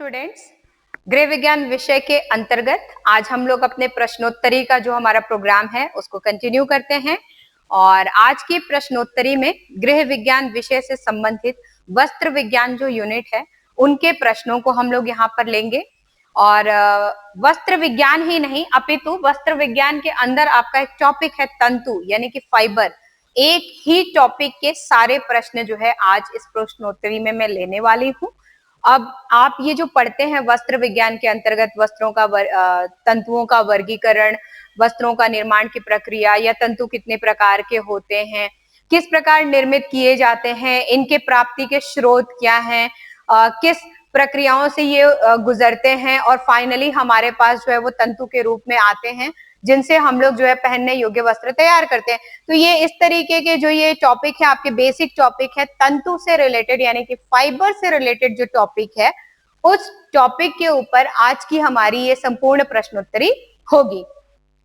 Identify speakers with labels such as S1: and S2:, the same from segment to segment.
S1: Students, गृह विज्ञान विषय के अंतर्गत आज हम लोग अपने प्रश्नोत्तरी का जो हमारा प्रोग्राम है उसको कंटिन्यू करते हैं। और आज की प्रश्नोत्तरी में गृह विज्ञान विषय से संबंधित वस्त्र विज्ञान जो यूनिट है उनके प्रश्नों को हम लोग यहाँ पर लेंगे। और वस्त्र विज्ञान ही नहीं अपितु वस्त्र विज्ञान के अंदर आपका एक टॉपिक है तंतु यानी कि फाइबर। एक ही टॉपिक के सारे प्रश्न जो है आज इस प्रश्नोत्तरी में मैं लेने वाली हूँ। अब आप ये जो पढ़ते हैं वस्त्र विज्ञान के अंतर्गत वस्त्रों का तंतुओं का वर्गीकरण, वस्त्रों का निर्माण की प्रक्रिया या तंतु कितने प्रकार के होते हैं, किस प्रकार निर्मित किए जाते हैं, इनके प्राप्ति के स्रोत क्या हैं, किस प्रक्रियाओं से ये गुजरते हैं और फाइनली हमारे पास जो है वो तंतु के रूप में आते हैं जिनसे हम लोग जो है पहनने योग्य वस्त्र तैयार करते हैं। तो ये इस तरीके के जो ये टॉपिक है आपके बेसिक टॉपिक है तंतु से रिलेटेड यानी कि फाइबर से रिलेटेड जो टॉपिक है उस टॉपिक के ऊपर आज की हमारी ये संपूर्ण प्रश्नोत्तरी होगी।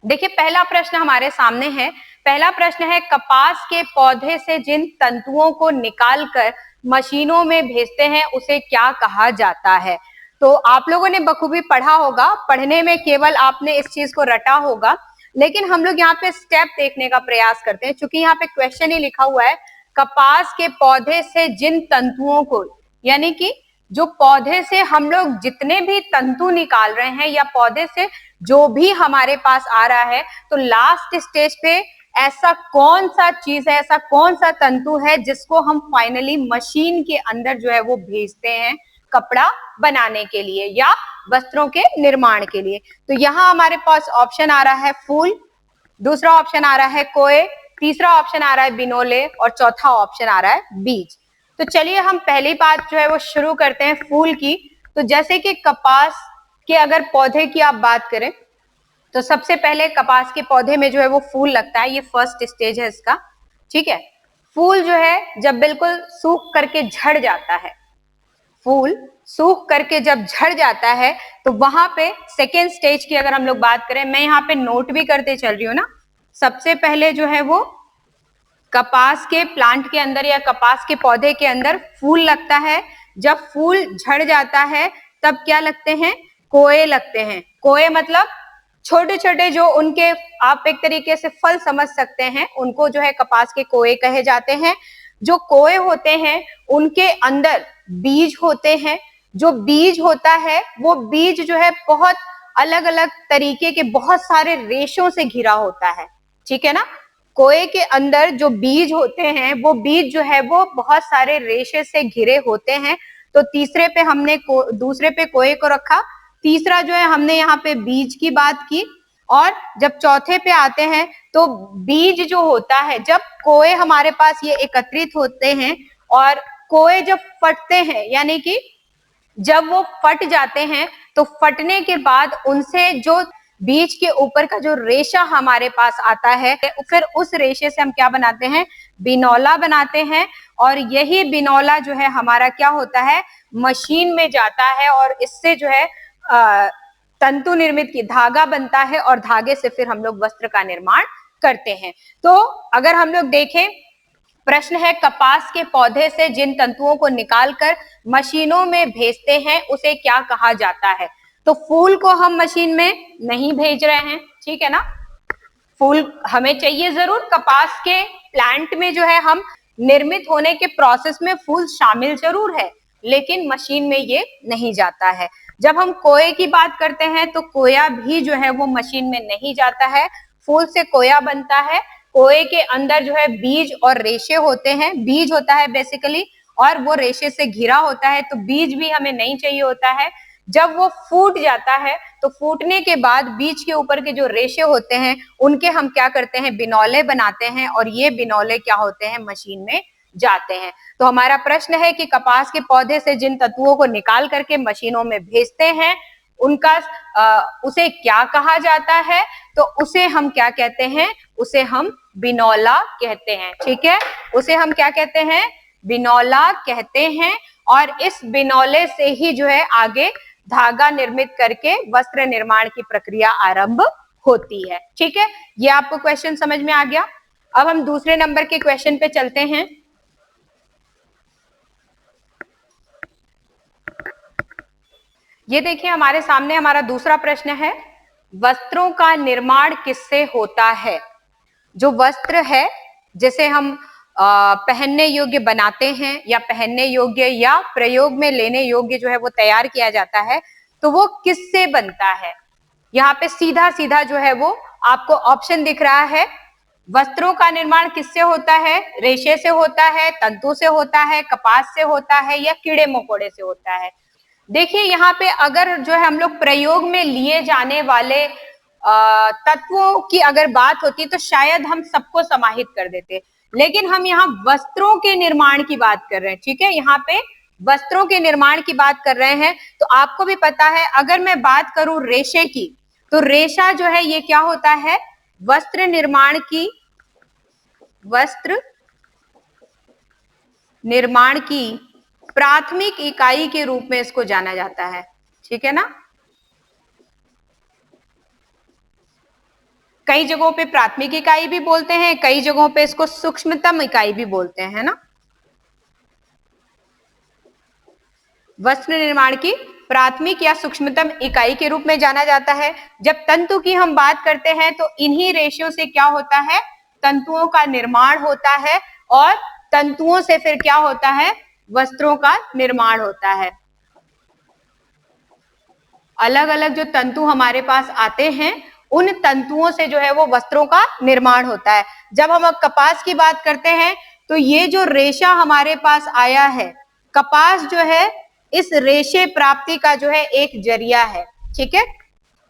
S1: देखिए पहला प्रश्न हमारे सामने है। पहला प्रश्न है कपास के पौधे से जिन तंतुओं को निकालकर मशीनों में भेजते हैं उसे क्या कहा जाता है। तो आप लोगों ने बखूबी पढ़ा होगा, पढ़ने में केवल आपने इस चीज को रटा होगा, लेकिन हम लोग यहाँ पे स्टेप देखने का प्रयास करते हैं। चूंकि यहाँ पे क्वेश्चन ही लिखा हुआ है कपास के पौधे से जिन तंतुओं को, यानी कि जो पौधे से हम लोग जितने भी तंतु निकाल रहे हैं या पौधे से जो भी हमारे पास आ रहा है, तो लास्ट स्टेज पे ऐसा कौन सा चीज है, ऐसा कौन सा तंतु है जिसको हम फाइनली मशीन के अंदर जो है वो भेजते हैं कपड़ा बनाने के लिए या वस्त्रों के निर्माण के लिए। तो यहाँ हमारे पास ऑप्शन आ रहा है फूल, दूसरा ऑप्शन आ रहा है कोए, तीसरा ऑप्शन आ रहा है बिनोले और चौथा ऑप्शन आ रहा है बीज। तो चलिए हम पहली बात जो है वो शुरू करते हैं फूल की। तो जैसे कि कपास के अगर पौधे की आप बात करें तो सबसे पहले कपास के पौधे में जो है वो फूल लगता है, ये फर्स्ट स्टेज है इसका। ठीक है, फूल जो है जब बिल्कुल सूख करके झड़ जाता है, फूल सूख करके जब झड़ जाता है तो वहां पे सेकेंड स्टेज की अगर हम लोग बात करें, मैं यहाँ पे नोट भी करते चल रही हूँ ना। सबसे पहले जो है वो कपास के प्लांट के अंदर या कपास के पौधे के अंदर फूल लगता है। जब फूल झड़ जाता है तब क्या लगते हैं, कोए लगते हैं। कोए मतलब छोटे छोटे जो उनके आप एक तरीके से फल समझ सकते हैं, उनको जो है कपास के कोए कहे जाते हैं। जो कोए होते हैं उनके अंदर बीज होते हैं। जो बीज होता है वो बीज जो है बहुत अलग अलग तरीके के बहुत सारे रेशों से घिरा होता है। ठीक है ना, कोए के अंदर जो बीज होते हैं वो बीज जो है वो बहुत सारे रेशे से घिरे होते हैं। तो तीसरे पे हमने दूसरे पे कोए को रखा, तीसरा जो है हमने यहाँ पे बीज की बात की, और जब चौथे पे आते हैं तो बीज जो होता है, जब कोए हमारे पास ये एकत्रित होते हैं और कोए जब फटते हैं यानी कि जब वो फट जाते हैं तो फटने के बाद उनसे जो बीज के ऊपर का जो रेशा हमारे पास आता है फिर उस रेशे से हम क्या बनाते हैं, बिनौला बनाते हैं। और यही बिनौला जो है हमारा क्या होता है, मशीन में जाता है और इससे जो है तंतु निर्मित की धागा बनता है और धागे से फिर हम लोग वस्त्र का निर्माण करते हैं। तो अगर हम लोग देखें, प्रश्न है कपास के पौधे से जिन तंतुओं को निकालकर मशीनों में भेजते हैं उसे क्या कहा जाता है। तो फूल को हम मशीन में नहीं भेज रहे हैं, ठीक है ना, फूल हमें चाहिए जरूर, कपास के प्लांट में जो है हम निर्मित होने के प्रोसेस में फूल शामिल जरूर है, लेकिन मशीन में ये नहीं जाता है। जब हम कोए की बात करते हैं तो कोया भी जो है वो मशीन में नहीं जाता है, फूल से कोया बनता है। कोए के अंदर जो है बीज और रेशे होते हैं, बीज होता है बेसिकली और वो रेशे से घिरा होता है, तो बीज भी हमें नहीं चाहिए होता है। जब वो फूट जाता है तो फूटने के बाद बीज के ऊपर के जो रेशे होते हैं उनके हम क्या करते हैं, बिनौले बनाते हैं, और ये बिनौले क्या होते हैं, मशीन में जाते हैं। तो हमारा प्रश्न है कि कपास के पौधे से जिन तत्वों को निकाल करके मशीनों में भेजते हैं उनका उसे क्या कहा जाता है। तो उसे हम क्या कहते हैं, उसे हम बिनौला कहते हैं। ठीक है, उसे हम क्या कहते हैं, बिनौला कहते हैं। और इस बिनौले से ही जो है आगे धागा निर्मित करके वस्त्र निर्माण की प्रक्रिया आरंभ होती है। ठीक है, ये आपको क्वेश्चन समझ में आ गया। अब हम दूसरे नंबर के क्वेश्चन पे चलते हैं। ये देखिए हमारे सामने हमारा दूसरा प्रश्न है, वस्त्रों का निर्माण किससे होता है। जो वस्त्र है जिसे हम पहनने योग्य बनाते हैं या पहनने योग्य या प्रयोग में लेने योग्य जो है वो तैयार किया जाता है, तो वो किससे बनता है। यहाँ पे सीधा सीधा जो है वो आपको ऑप्शन दिख रहा है, वस्त्रों का निर्माण किससे होता है, रेशे से होता है, तंतु से होता है, कपास से होता है या कीड़े मकोड़े से होता है। देखिए यहाँ पे अगर जो है हम लोग प्रयोग में लिए जाने वाले तत्वों की अगर बात होती तो शायद हम सबको समाहित कर देते, लेकिन हम यहाँ वस्त्रों के निर्माण की बात कर रहे हैं। ठीक है, यहाँ पे वस्त्रों के निर्माण की बात कर रहे हैं। तो आपको भी पता है, अगर मैं बात करूं रेशे की, तो रेशा जो है ये क्या होता है, वस्त्र निर्माण की प्राथमिक इकाई के रूप में इसको जाना जाता है। ठीक है ना, कई जगहों पे प्राथमिक इकाई भी बोलते हैं, कई जगहों पे इसको सूक्ष्मतम इकाई भी बोलते हैं, है ना। वस्त्र निर्माण की प्राथमिक या सूक्ष्मतम इकाई के रूप में जाना जाता है। जब तंतु की हम बात करते हैं तो इन्हीं रेशों से क्या होता है, तंतुओं का निर्माण होता है और तंतुओं से फिर क्या होता है, वस्त्रों का निर्माण होता है। अलग अलग जो तंतु हमारे पास आते हैं, उन तंतुओं से जो है वो वस्त्रों का निर्माण होता है। जब हम अब कपास की बात करते हैं तो ये जो रेशा हमारे पास आया है, कपास जो है इस रेशे प्राप्ति का जो है एक जरिया है। ठीक है,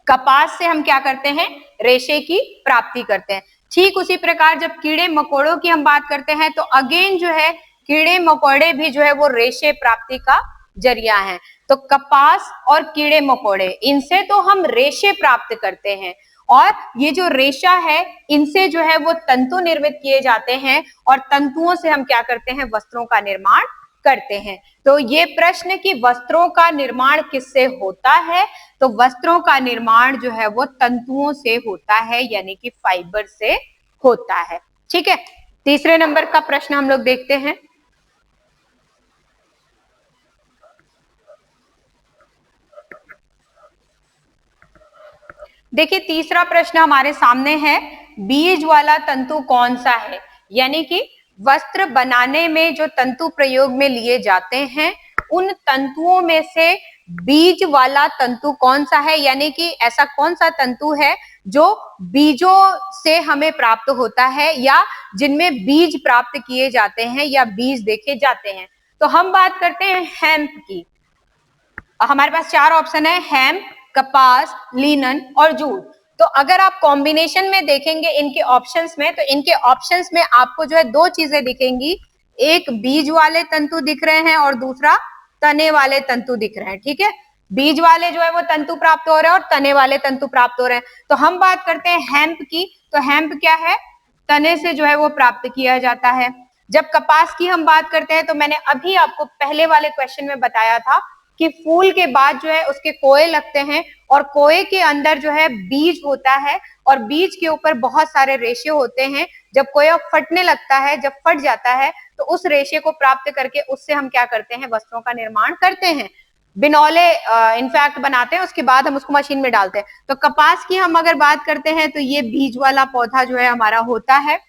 S1: कपास से हम क्या करते हैं, रेशे की प्राप्ति करते हैं। ठीक उसी प्रकार जब कीड़े मकोड़ों की हम बात करते हैं तो अगेन जो है कीड़े मकोड़े भी जो है वो रेशे प्राप्ति का जरिया है। तो कपास और कीड़े मकोड़े, इनसे तो हम रेशे प्राप्त करते हैं और ये जो रेशा है इनसे जो है वो तंतु निर्मित किए जाते हैं और तंतुओं से हम क्या करते हैं, वस्त्रों का निर्माण करते हैं। तो ये प्रश्न कि वस्त्रों का निर्माण किससे होता है, तो वस्त्रों का निर्माण जो है वो तंतुओं से होता है, यानी कि फाइबर से होता है। ठीक है, तीसरे नंबर का प्रश्न हम लोग देखते हैं। देखिए तीसरा प्रश्न हमारे सामने है, बीज वाला तंतु कौन सा है। यानी कि वस्त्र बनाने में जो तंतु प्रयोग में लिए जाते हैं, उन तंतुओं में से बीज वाला तंतु कौन सा है, यानी कि ऐसा कौन सा तंतु है जो बीजों से हमें प्राप्त होता है या जिनमें बीज प्राप्त किए जाते हैं या बीज देखे जाते हैं। तो हम बात करते हैं हेम्प की। हमारे पास चार ऑप्शन है, हेम्प, कपास, लिनन और जूट। तो अगर आप कॉम्बिनेशन में देखेंगे इनके ऑप्शंस में, तो इनके ऑप्शंस में आपको जो है दो चीजें दिखेंगी, एक बीज वाले तंतु दिख रहे हैं और दूसरा तने वाले तंतु दिख रहे हैं। ठीक है, बीज वाले जो है वो तंतु प्राप्त हो रहे हैं और तने वाले तंतु प्राप्त हो रहे हैं। तो हम बात करते हैं हेम्प की, तो हेम्प क्या है, तने से जो है वो प्राप्त किया जाता है। जब कपास की हम बात करते हैं तो मैंने अभी आपको पहले वाले क्वेश्चन में बताया था कि फूल के बाद जो है उसके कोए लगते हैं और कोए के अंदर जो है बीज होता है और बीज के ऊपर बहुत सारे रेशे होते हैं। जब कोया फटने लगता है, जब फट जाता है, तो उस रेशे को प्राप्त करके उससे हम क्या करते हैं, वस्त्रों का निर्माण करते हैं। बिनौले इनफैक्ट बनाते हैं, उसके बाद हम उसको मशीन में डालते हैं। तो कपास की हम अगर बात करते हैं तो ये बीज वाला पौधा जो है हमारा होता है।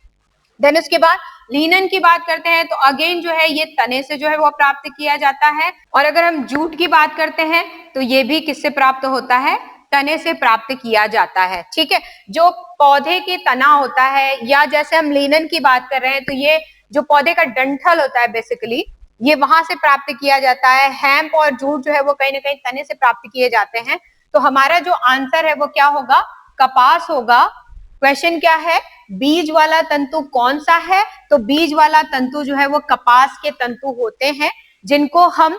S1: देन उसके बाद लिनन की बात करते हैं तो अगेन जो है ये तने से जो है वो प्राप्त किया जाता है। और अगर हम जूट की बात करते हैं तो ये भी किससे प्राप्त होता है, तने से प्राप्त किया जाता है। ठीक है, जो पौधे की तना होता है, या जैसे हम लिनन की बात कर रहे हैं तो ये जो पौधे का डंठल होता है बेसिकली, ये वहां से प्राप्त किया जाता है। हेम्प और जूट जो है वो कहीं ना कहीं तने से प्राप्त किए जाते हैं। तो हमारा जो आंसर है वो क्या होगा, कपास होगा। क्वेश्चन क्या है, बीज वाला तंतु कौन सा है, तो बीज वाला तंतु जो है वो कपास के तंतु होते हैं जिनको हम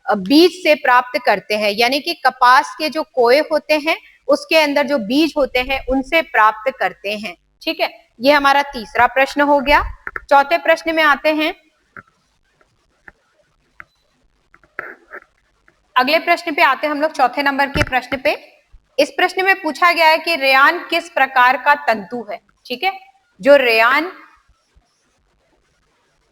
S1: बीज से प्राप्त करते हैं। यानी कि कपास के जो कोए होते हैं उसके अंदर जो बीज होते हैं उनसे प्राप्त करते हैं। ठीक है, ये हमारा तीसरा प्रश्न हो गया। चौथे प्रश्न में आते हैं। अगले प्रश्न पे आते हैं हम लोग, चौथे नंबर के प्रश्न पे। इस प्रश्न में पूछा गया है कि रेयान किस प्रकार का तंतु है। ठीक है, जो रेयान,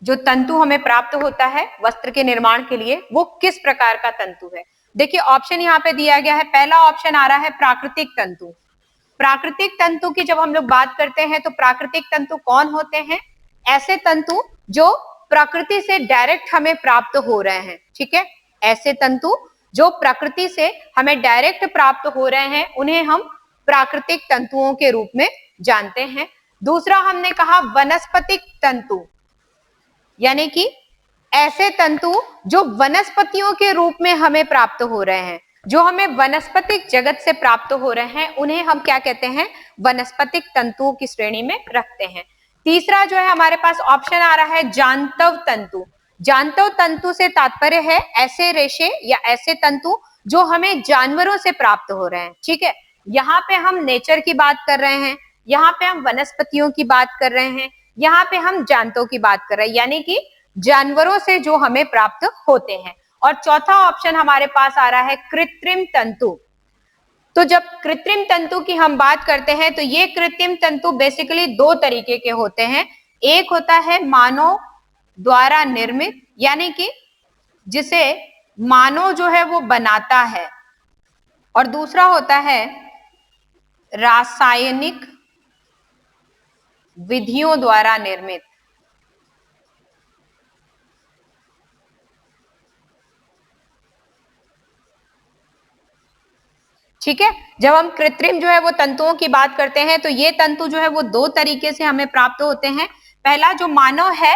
S1: जो तंतु हमें प्राप्त होता है वस्त्र के निर्माण के लिए, वो किस प्रकार का तंतु है। देखिए ऑप्शन यहाँ पे दिया गया है, पहला ऑप्शन आ रहा है प्राकृतिक तंतु। प्राकृतिक तंतु की जब हम लोग बात करते हैं तो प्राकृतिक तंतु कौन होते हैं? ऐसे तंतु जो प्रकृति से डायरेक्ट हमें प्राप्त हो रहे हैं, ठीक है, ऐसे तंतु जो प्रकृति से हमें डायरेक्ट प्राप्त हो रहे हैं उन्हें हम प्राकृतिक तंतुओं के रूप में जानते हैं। दूसरा हमने कहा वनस्पतिक तंतु, यानी कि ऐसे तंतु जो वनस्पतियों के रूप में हमें प्राप्त हो रहे हैं, जो हमें वनस्पतिक जगत से प्राप्त हो रहे हैं, उन्हें हम क्या कहते हैं? वनस्पतिक तंतुओं की श्रेणी में रखते हैं। तीसरा जो है हमारे पास ऑप्शन आ रहा है जांतव तंतु। जांतव तंतु से तात्पर्य है ऐसे रेशे या ऐसे तंतु जो हमें जानवरों से प्राप्त हो रहे हैं, ठीक है। यहाँ पे हम नेचर की बात कर रहे हैं, यहाँ पे हम वनस्पतियों की बात कर रहे हैं, यहाँ पे हम जांतव की बात कर रहे हैं, यानी कि जानवरों से जो हमें प्राप्त होते हैं। और चौथा ऑप्शन हमारे पास आ रहा है कृत्रिम तंतु। तो जब कृत्रिम तंतु की हम बात करते हैं तो ये कृत्रिम तंतु बेसिकली दो तरीके के होते हैं। एक होता है मानव द्वारा निर्मित, यानी कि जिसे मानव जो है वो बनाता है, और दूसरा होता है रासायनिक विधियों द्वारा निर्मित। ठीक है, जब हम कृत्रिम जो है वो तंतुओं की बात करते हैं तो ये तंतु जो है वो दो तरीके से हमें प्राप्त होते हैं। पहला जो मानव है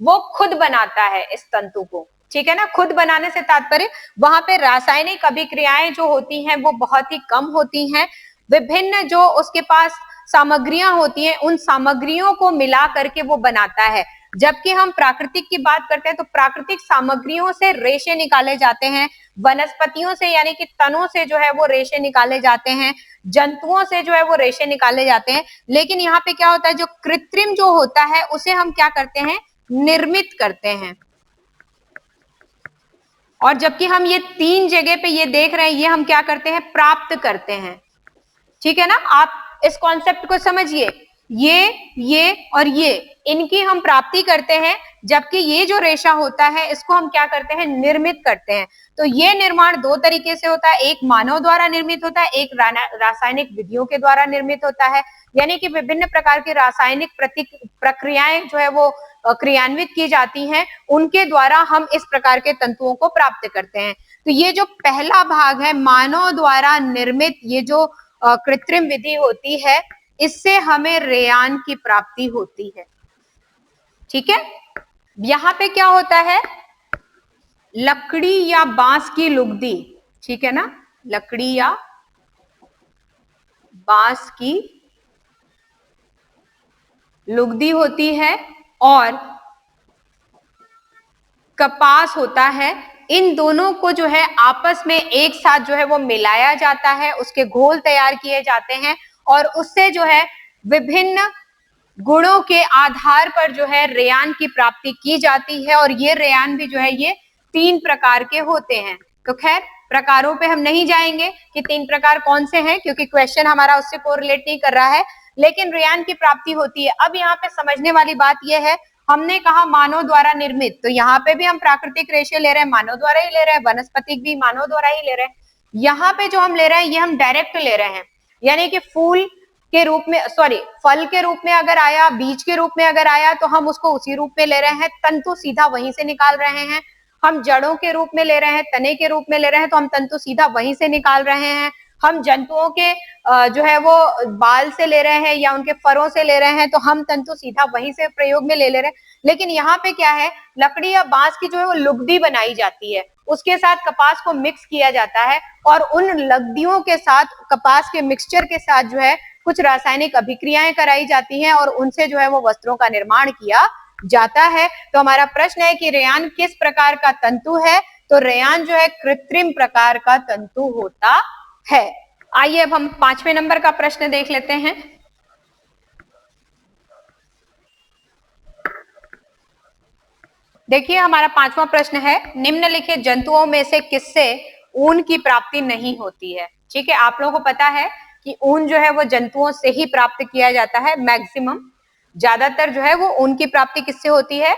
S1: वो खुद बनाता है इस तंतु को, ठीक है ना। खुद बनाने से तात्पर्य वहां पे रासायनिक अभिक्रियाएं जो होती हैं वो बहुत ही कम होती हैं। विभिन्न जो उसके पास सामग्रियां होती हैं उन सामग्रियों को मिला करके वो बनाता है। जबकि हम प्राकृतिक की बात करते हैं तो प्राकृतिक सामग्रियों से रेशे निकाले जाते हैं, वनस्पतियों से यानी कि तनों से जो है वो रेशे निकाले जाते हैं, जंतुओं से जो है वो रेशे निकाले जाते हैं। लेकिन यहाँ पे क्या होता है, जो कृत्रिम जो होता है उसे हम क्या करते हैं? निर्मित करते हैं। और जबकि हम ये तीन जगह पे ये देख रहे हैं, ये हम क्या करते हैं? प्राप्त करते हैं, ठीक है ना। आप इस कॉन्सेप्ट को समझिए, ये और ये इनकी हम प्राप्ति करते हैं, जबकि ये जो रेशा होता है इसको हम क्या करते हैं? निर्मित करते हैं। तो ये निर्माण दो तरीके से होता है, एक मानव द्वारा निर्मित होता है, एक रासायनिक विधियों के द्वारा निर्मित होता है। यानी कि विभिन्न प्रकार की रासायनिक प्रक्रियाएं जो है वो क्रियान्वित की जाती हैं, उनके द्वारा हम इस प्रकार के तंतुओं को प्राप्त करते हैं। तो ये जो पहला भाग है मानव द्वारा निर्मित, ये जो कृत्रिम विधि होती है, इससे हमें रेयान की प्राप्ति होती है, ठीक है। यहाँ पे क्या होता है? लकड़ी या बांस की लुगदी, ठीक है ना, लकड़ी या बांस की लुगदी होती है और कपास होता है। इन दोनों को जो है आपस में एक साथ जो है वो मिलाया जाता है, उसके घोल तैयार किए जाते हैं और उससे जो है विभिन्न गुणों के आधार पर जो है रेयान की प्राप्ति की जाती है। और ये रेयान भी जो है ये तीन प्रकार के होते हैं। तो खैर प्रकारों पे हम नहीं जाएंगे कि तीन प्रकार कौन से हैं, क्योंकि क्वेश्चन हमारा उससे कोरिलेट नहीं कर रहा है, लेकिन रेयान की प्राप्ति होती है। अब यहाँ पे समझने वाली बात यह है, हमने कहा मानव द्वारा निर्मित, तो यहाँ पे भी हम प्राकृतिक रेशे ले रहे हैं, मानव द्वारा ही ले रहे हैं, वनस्पतिक भी मानव द्वारा ही ले रहे हैं। यहाँ पे जो हम ले रहे हैं ये हम डायरेक्ट ले रहे हैं, यानी कि फूल के रूप में, सॉरी फल के रूप में अगर आया, बीज के रूप में अगर आया तो हम उसको उसी रूप में ले रहे हैं, तंतु सीधा वहीं से निकाल रहे हैं। हम जड़ों के रूप में ले रहे हैं, तने के रूप में ले रहे हैं, तो हम तंतु सीधा वहीं से निकाल रहे हैं। हम जंतुओं के जो है वो बाल से ले रहे हैं या उनके फरों से ले रहे हैं, तो हम तंतु सीधा वहीं से प्रयोग में ले रहे हैं। लेकिन यहाँ पे क्या है, लकड़ी या बांस की जो है वो लुगदी बनाई जाती है, उसके साथ कपास को मिक्स किया जाता है और उन लुगदियों के साथ, कपास के मिक्सचर के साथ जो है कुछ रासायनिक अभिक्रियाएं कराई जाती हैं और उनसे जो है वो वस्त्रों का निर्माण किया जाता है। तो हमारा प्रश्न है कि रेयान किस प्रकार का तंतु है? तो रेयान जो है कृत्रिम प्रकार का तंतु होता है। आइए अब हम 5वें नंबर का प्रश्न देख लेते हैं। देखिए हमारा 5वां प्रश्न है, निम्नलिखित जंतुओं में से किससे ऊन की प्राप्ति नहीं होती है? ठीक है, आप लोगों को पता है कि ऊन जो है वो जंतुओं से ही प्राप्त किया जाता है, मैक्सिमम ज्यादातर जो है वो ऊन की प्राप्ति किससे होती है?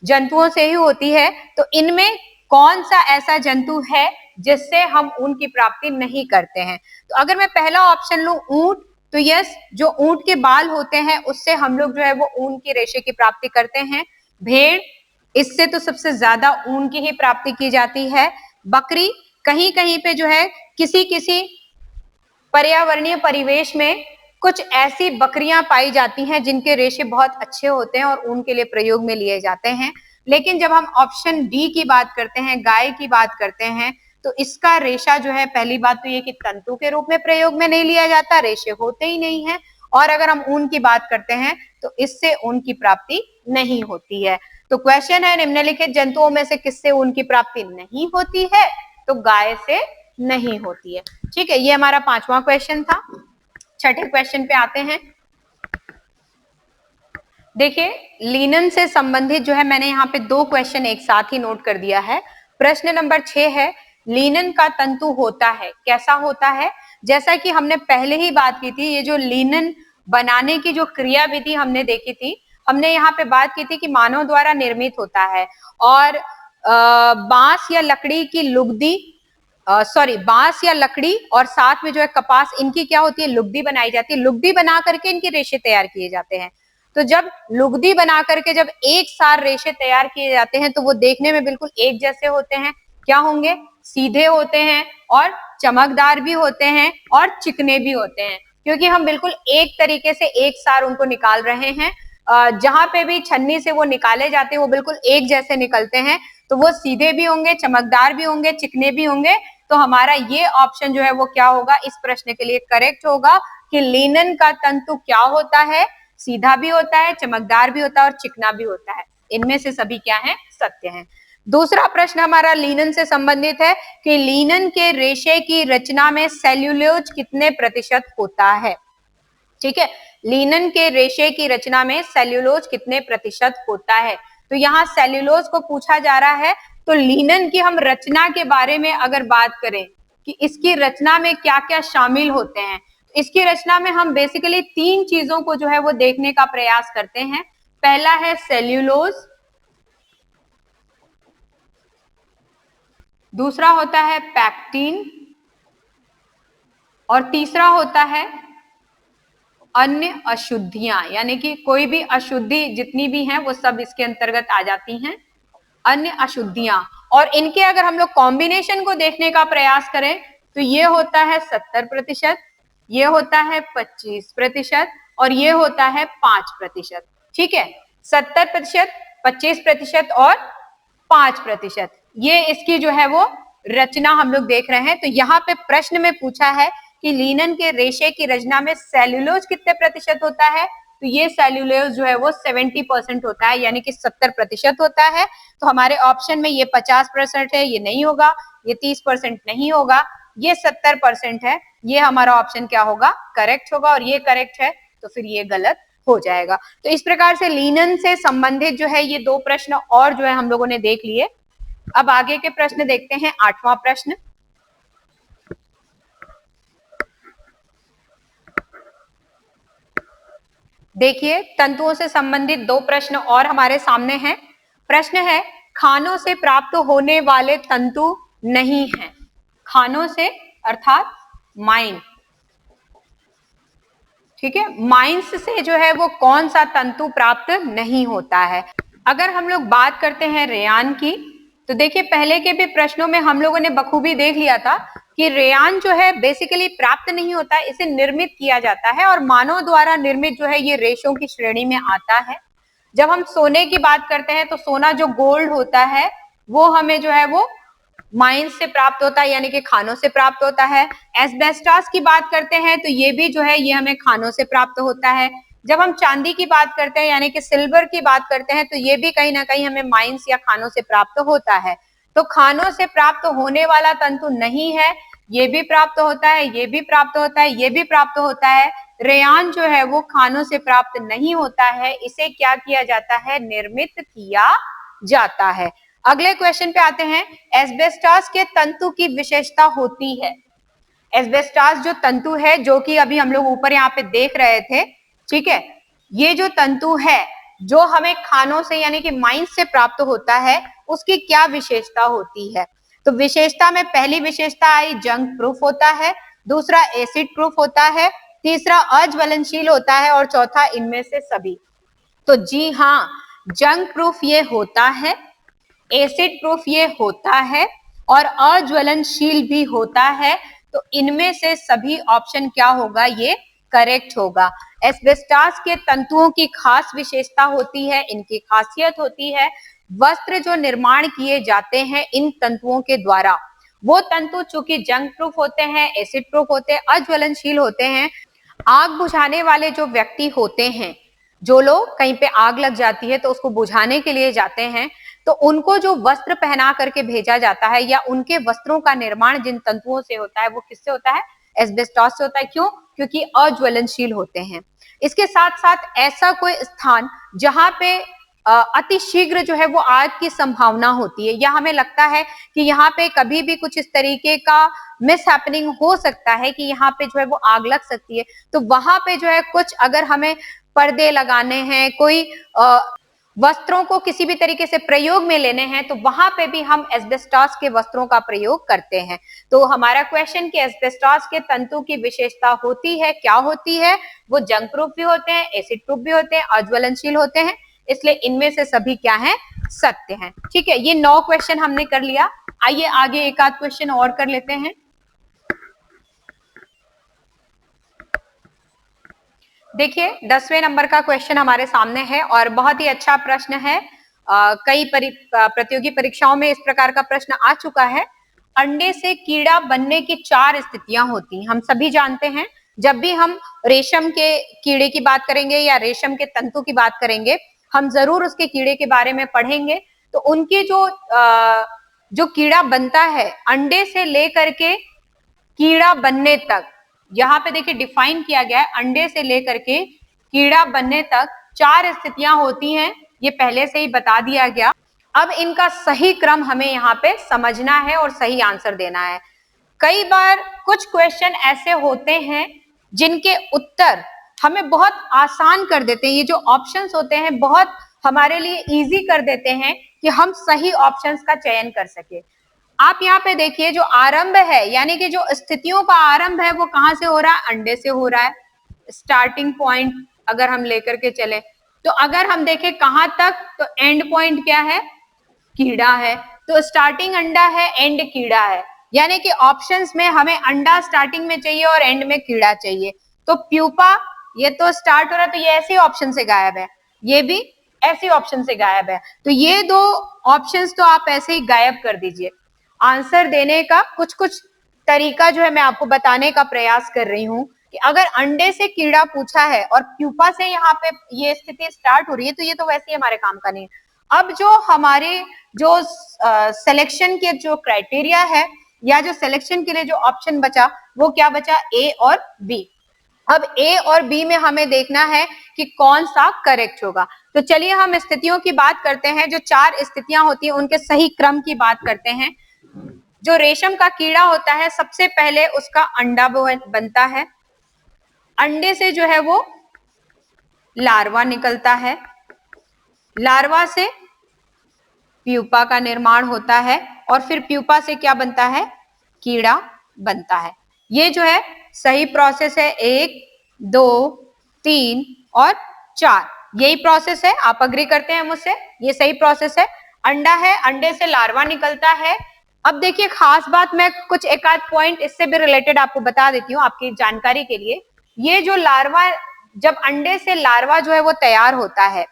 S1: जंतुओं से ही होती है। तो इनमें कौन सा ऐसा जंतु है जिससे हम ऊन की प्राप्ति नहीं करते हैं। तो अगर मैं पहला ऑप्शन लूं ऊंट, तो यस, जो ऊंट के बाल होते हैं उससे हम लोग जो है वो ऊन की रेशे की प्राप्ति करते हैं। भेड़, इससे तो सबसे ज्यादा ऊन की ही प्राप्ति की जाती है। बकरी, कहीं कहीं पे जो है किसी किसी पर्यावरणीय परिवेश में कुछ ऐसी बकरियां पाई जाती हैं जिनके रेशे बहुत अच्छे होते हैं और ऊन के लिए प्रयोग में लिए जाते हैं। लेकिन जब हम ऑप्शन डी की बात करते हैं, गाय की बात करते हैं, तो इसका रेशा जो है, पहली बात तो ये कि तंतु के रूप में प्रयोग में नहीं लिया जाता, रेशे होते ही नहीं है। और अगर हम ऊन की बात करते हैं तो इससे ऊन की प्राप्ति नहीं होती है। तो क्वेश्चन है, निम्नलिखित जंतुओं में से किससे ऊन की प्राप्ति नहीं होती है? तो गाय से नहीं होती है। ठीक है, ये हमारा 5वां क्वेश्चन था। छठे क्वेश्चन पे आते हैं। देखिए, लिनन से संबंधित जो है, मैंने यहाँ पे 2 क्वेश्चन एक साथ ही नोट कर दिया है। प्रश्न नंबर 6 है, लिनन का तंतु होता है, कैसा होता है? जैसा कि हमने पहले ही बात की थी, ये जो लिनन बनाने की जो क्रिया विधि हमने देखी थी, हमने यहाँ पे बात की थी कि मानव द्वारा निर्मित होता है और बांस या लकड़ी की लुगदी, बांस या लकड़ी और साथ में जो है कपास, इनकी क्या होती है? लुगदी बनाई जाती है। लुगदी बना करके इनके रेशे तैयार किए जाते हैं। तो जब लुगदी बना करके जब एक साथ रेशे तैयार किए जाते हैं तो वो देखने में बिल्कुल एक जैसे होते हैं। क्या होंगे? सीधे होते हैं और चमकदार भी होते हैं और चिकने भी होते हैं, क्योंकि हम बिल्कुल एक तरीके से एक साथ उनको निकाल रहे हैं। जहां पे भी छन्नी से वो निकाले जाते हैं वो बिल्कुल एक जैसे निकलते हैं, तो वो सीधे भी होंगे, चमकदार भी होंगे, चिकने भी होंगे। तो हमारा ये ऑप्शन जो है वो क्या होगा? इस प्रश्न के लिए करेक्ट होगा कि लिनन का तंतु क्या होता है? सीधा भी होता है, चमकदार भी होता है और चिकना भी होता है। इनमें से सभी क्या है? सत्य है। दूसरा प्रश्न हमारा लिनन से संबंधित है कि लिनन के रेशे की रचना में सेल्यूलोज कितने प्रतिशत होता है? ठीक है, लिनन के रेशे की रचना में सेल्यूलोज कितने प्रतिशत होता है? तो यहाँ सेल्यूलोज को पूछा जा रहा है। तो लिनन की हम रचना के बारे में अगर बात करें कि इसकी रचना में क्या क्या शामिल होते हैं, इसकी रचना में हम बेसिकली 3 चीजों को जो है वो देखने का प्रयास करते हैं। पहला है सेल्यूलोज, दूसरा होता है पैक्टिन और तीसरा होता है अन्य अशुद्धियां, यानी कि कोई भी अशुद्धि जितनी भी हैं वो सब इसके अंतर्गत आ जाती हैं, अन्य अशुद्धियां। और इनके अगर हम लोग कॉम्बिनेशन को देखने का प्रयास करें तो ये होता है 70%, ये होता है 25% और ये होता है 5%। ठीक है, 70%, 25% और 5%, ये इसकी जो है वो रचना हम लोग देख रहे हैं। तो यहाँ पे प्रश्न में पूछा है कि लिनन के रेशे की रचना में सेल्यूलोज कितने प्रतिशत होता है? तो ये सेल्यूलोज जो है वो 70% होता है, यानी कि 70% होता है। तो हमारे ऑप्शन में ये 50% है, ये नहीं होगा, ये 30% नहीं होगा, ये 70% है। ये हमारा ऑप्शन क्या होगा? करेक्ट होगा। और ये करेक्ट है तो फिर ये गलत हो जाएगा। तो इस प्रकार से लिनन से संबंधित जो है ये 2 प्रश्न और जो है हम लोगों ने देख लिए। अब आगे के प्रश्न देखते हैं। 8वां प्रश्न, देखिए, तंतुओं से संबंधित 2 प्रश्न और हमारे सामने हैं। प्रश्न है, खानों से प्राप्त होने वाले तंतु नहीं हैं। खानों से अर्थात माइन, ठीक है, माइंस से जो है वो कौन सा तंतु प्राप्त नहीं होता है? अगर हम लोग बात करते हैं रेयान की, तो देखिए पहले के भी प्रश्नों में हम लोगों ने बखूबी देख लिया था कि रेयान जो है बेसिकली प्राप्त नहीं होता है, इसे निर्मित किया जाता है और मानव द्वारा निर्मित जो है ये रेशों की श्रेणी में आता है। जब हम सोने की बात करते हैं तो सोना जो गोल्ड होता है वो हमें जो है वो माइंस से प्राप्त होता है, यानी कि खानों से प्राप्त होता है। एस्बेस्टॉस की बात करते हैं तो ये भी जो है ये हमें खानों से प्राप्त होता है। जब हम चांदी की बात करते हैं यानी कि सिल्वर की बात करते हैं तो ये भी कहीं ना कहीं हमें माइंस या खानों से प्राप्त होता है। तो खानों से प्राप्त होने वाला तंतु नहीं है, ये भी प्राप्त होता है, ये भी प्राप्त होता है, ये भी प्राप्त होता है। रेयान जो है वो खानों से प्राप्त नहीं होता है, इसे क्या किया जाता है? निर्मित किया जाता है। अगले क्वेश्चन पे आते हैं। एस्बेस्टॉस के तंतु की विशेषता होती है। एस्बेस्टॉस जो तंतु है, जो कि अभी हम लोग ऊपर यहाँ पे देख रहे थे, ठीक है, ये जो तंतु है जो हमें खानों से यानी कि माइंस से प्राप्त होता है, उसकी क्या विशेषता होती है? तो विशेषता में पहली विशेषता आई जंग प्रूफ होता है, दूसरा एसिड प्रूफ होता है, तीसरा अज्वलनशील होता है और चौथा इनमें से सभी। तो जी हाँ, जंग प्रूफ ये होता है, एसिड प्रूफ ये होता है और अज्वलनशील भी होता है। तो इनमें से सभी ऑप्शन क्या होगा, ये करेक्ट होगा। एस्बेस्टॉस के तंतुओं की खास विशेषता होती है, इनकी खासियत होती है वस्त्र जो निर्माण किए जाते हैं इन तंतुओं के द्वारा, वो तंतु चूंकि जंग प्रूफ होते हैं, एसिड प्रूफ होते हैं, अज्वलनशील होते हैं। आग बुझाने वाले जो व्यक्ति होते हैं, जो लोग कहीं पे आग लग जाती है तो उसको बुझाने के लिए जाते हैं, तो उनको जो वस्त्र पहना करके भेजा जाता है या उनके वस्त्रों का निर्माण जिन तंतुओं से होता है वो किससे होता है, एस्बेस्टॉस से होता है। क्यों? क्योंकि अज्वलनशील होते हैं। इसके साथ साथ ऐसा कोई स्थान जहां पे अति शीघ्र जो है वो आग की संभावना होती है या हमें लगता है कि यहाँ पे कभी भी कुछ इस तरीके का मिस हैपनिंग हो सकता है कि यहाँ पे जो है वो आग लग सकती है, तो वहां पे जो है कुछ अगर हमें पर्दे लगाने हैं, कोई वस्त्रों को किसी भी तरीके से प्रयोग में लेने हैं, तो वहां पे भी हम एस्बेस्टॉस के वस्त्रों का प्रयोग करते हैं। तो हमारा क्वेश्चन कि एस्बेस्टॉस के तंतु की विशेषता होती है, क्या होती है? वो जंग प्रूफ भी होते हैं, एसिड प्रूफ भी होते हैं, अज्वलनशील होते हैं, इसलिए इनमें से सभी क्या है, सत्य हैं। ठीक है, ये 9 क्वेश्चन हमने कर लिया। आइए आगे एक आध क्वेश्चन और कर लेते हैं। देखिए 10वें नंबर का क्वेश्चन हमारे सामने है और बहुत ही अच्छा प्रश्न है। कई प्रतियोगी परीक्षाओं में इस प्रकार का प्रश्न आ चुका है। अंडे से कीड़ा बनने की 4 स्थितियां होती हैं, हम सभी जानते हैं। जब भी हम रेशम के कीड़े की बात करेंगे या रेशम के तंतु की बात करेंगे, हम जरूर उसके कीड़े के बारे में पढ़ेंगे। तो उनके जो कीड़ा बनता है अंडे से लेकर के कीड़ा बनने तक, यहाँ पे देखिए डिफाइन किया गया है, अंडे से लेकर के कीड़ा बनने तक 4 स्थितियां होती हैं, ये पहले से ही बता दिया गया। अब इनका सही क्रम हमें यहाँ पे समझना है और सही आंसर देना है। कई बार कुछ क्वेश्चन ऐसे होते हैं जिनके उत्तर हमें बहुत आसान कर देते हैं, ये जो ऑप्शंस होते हैं बहुत हमारे लिए इजी कर देते हैं कि हम सही ऑप्शंस का चयन कर सके। आप यहाँ पे देखिए जो आरंभ है, यानी कि जो स्थितियों का आरंभ है वो कहाँ से हो रहा है, अंडे से हो रहा है। स्टार्टिंग पॉइंट अगर हम लेकर के चले तो अगर हम देखें कहाँ तक, तो एंड पॉइंट क्या है, कीड़ा है। तो स्टार्टिंग अंडा है, एंड कीड़ा है, यानी कि ऑप्शंस में हमें अंडा स्टार्टिंग में चाहिए और एंड में कीड़ा चाहिए। तो प्यूपा ये तो स्टार्ट हो रहा है, तो ये ऐसे ऑप्शन से गायब है, ये भी ऐसे ऑप्शन से गायब है। तो ये 2 ऑप्शंस तो आप ऐसे ही गायब कर दीजिए। आंसर देने का कुछ कुछ तरीका जो है मैं आपको बताने का प्रयास कर रही हूँ कि अगर अंडे से कीड़ा पूछा है और प्यूपा से यहाँ पे ये स्थिति स्टार्ट हो रही है, तो ये तो वैसे ही हमारे काम का नहीं है। अब जो हमारे जो सिलेक्शन के जो क्राइटेरिया है या जो सिलेक्शन के लिए जो ऑप्शन बचा वो क्या बचा, ए और बी। अब ए और बी में हमें देखना है कि कौन सा करेक्ट होगा। तो चलिए हम स्थितियों की बात करते हैं, जो 4 स्थितियां होती हैं उनके सही क्रम की बात करते हैं। जो रेशम का कीड़ा होता है सबसे पहले उसका अंडा बनता है, अंडे से जो है वो लार्वा निकलता है, लार्वा से प्यूपा का निर्माण होता है और फिर प्यूपा से क्या बनता है, कीड़ा बनता है। ये जो है सही प्रोसेस है, 1 2 3 और 4, यही प्रोसेस है। आप अग्री करते हैं मुझसे, ये सही प्रोसेस है। अंडा है, अंडे से लार्वा निकलता है। अब देखिए खास बात, मैं कुछ एक आध पॉइंट इससे भी रिलेटेड आपको बता देती हूँ आपकी जानकारी के लिए। ये जो लार्वा, जब अंडे से लार्वा जो है वो तैयार होता है,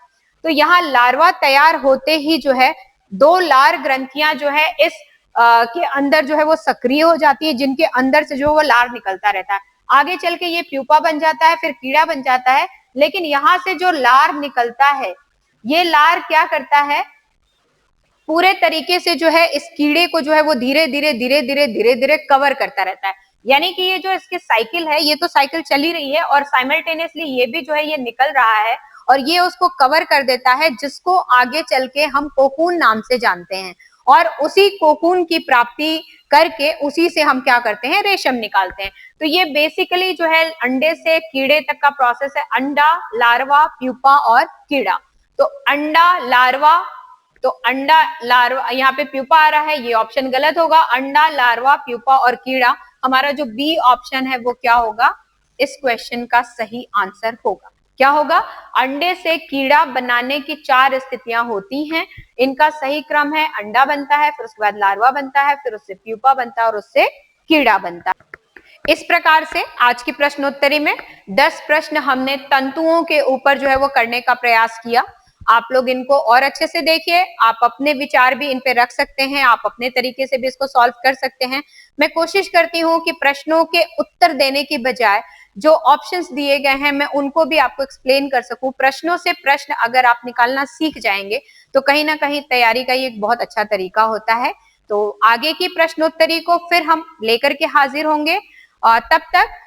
S1: तो यहाँ लार्वा तैयार होते ही जो है 2 लार ग्रंथियां जो है इस के अंदर जो है वो सक्रिय हो जाती है, जिनके अंदर से जो वो लार निकलता रहता है। आगे चल के ये प्यूपा बन जाता है, फिर कीड़ा बन जाता है। लेकिन यहाँ से जो लार निकलता है, ये लार क्या करता है, पूरे तरीके से जो है इस कीड़े को जो है वो धीरे धीरे कवर करता रहता है। यानी कि ये जो इसकी साइकिल है, ये तो साइकिल चली रही है और साइमल्टेनियसली ये भी जो है ये निकल रहा है और ये उसको कवर कर देता है, जिसको आगे चल के हम कोकून नाम से जानते हैं। और उसी कोकून की प्राप्ति करके उसी से हम क्या करते हैं, रेशम निकालते हैं। तो ये बेसिकली जो है अंडे से कीड़े तक का प्रोसेस है, अंडा, लार्वा, प्यूपा और कीड़ा। तो अंडा, लार्वा, तो अंडा, लार्वा, यहाँ पे प्यूपा आ रहा है, ये ऑप्शन गलत होगा। अंडा, लार्वा, प्यूपा और कीड़ा, हमारा जो बी ऑप्शन है वो क्या होगा, इस क्वेश्चन का सही आंसर होगा। क्या होगा, अंडे से कीड़ा बनाने की 4 स्थितियां होती हैं। इनका सही क्रम है, अंडा बनता है, फिर उसके बाद लार्वा बनता है, फिर उससे प्यूपा बनता है और उससे कीड़ा बनता है। इस प्रकार से आज की प्रश्नोत्तरी में 10 प्रश्न हमने तंतुओं के ऊपर जो है वो करने का प्रयास किया। आप लोग इनको और अच्छे से देखिए, आप अपने विचार भी इन पे रख सकते हैं, आप अपने तरीके से भी इसको सॉल्व कर सकते हैं। मैं कोशिश करती हूँ कि प्रश्नों के उत्तर देने की बजाय जो ऑप्शंस दिए गए हैं मैं उनको भी आपको एक्सप्लेन कर सकूं। प्रश्नों से प्रश्न अगर आप निकालना सीख जाएंगे तो कहीं ना कहीं तैयारी का ये एक बहुत अच्छा तरीका होता है। तो आगे की प्रश्नोत्तरी को फिर हम लेकर के हाजिर होंगे। तब तक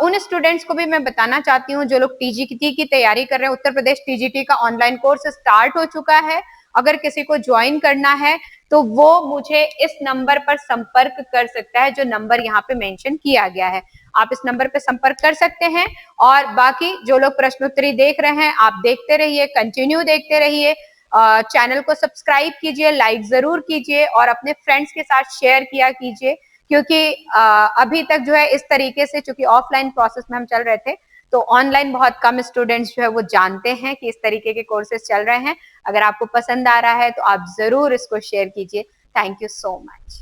S1: उन स्टूडेंट्स को भी मैं बताना चाहती हूँ जो लोग टीजीटी की तैयारी कर रहे हैं, उत्तर प्रदेश टीजीटी का ऑनलाइन कोर्स स्टार्ट हो चुका है। अगर किसी को ज्वाइन करना है तो वो मुझे इस नंबर पर संपर्क कर सकता है, जो नंबर यहाँ पे मेंशन किया गया है। आप इस नंबर पे संपर्क कर सकते हैं। और बाकी जो लोग प्रश्नोत्तरी देख रहे हैं, आप देखते रहिए, कंटिन्यू देखते रहिए। चैनल को सब्सक्राइब कीजिए, लाइक जरूर कीजिए और अपने फ्रेंड्स के साथ शेयर किया कीजिए, क्योंकि अभी तक जो है इस तरीके से, चूंकि ऑफलाइन प्रोसेस में हम चल रहे थे, तो ऑनलाइन बहुत कम स्टूडेंट्स जो है वो जानते हैं कि इस तरीके के कोर्सेज चल रहे हैं। अगर आपको पसंद आ रहा है तो आप जरूर इसको शेयर कीजिए। Thank you so much.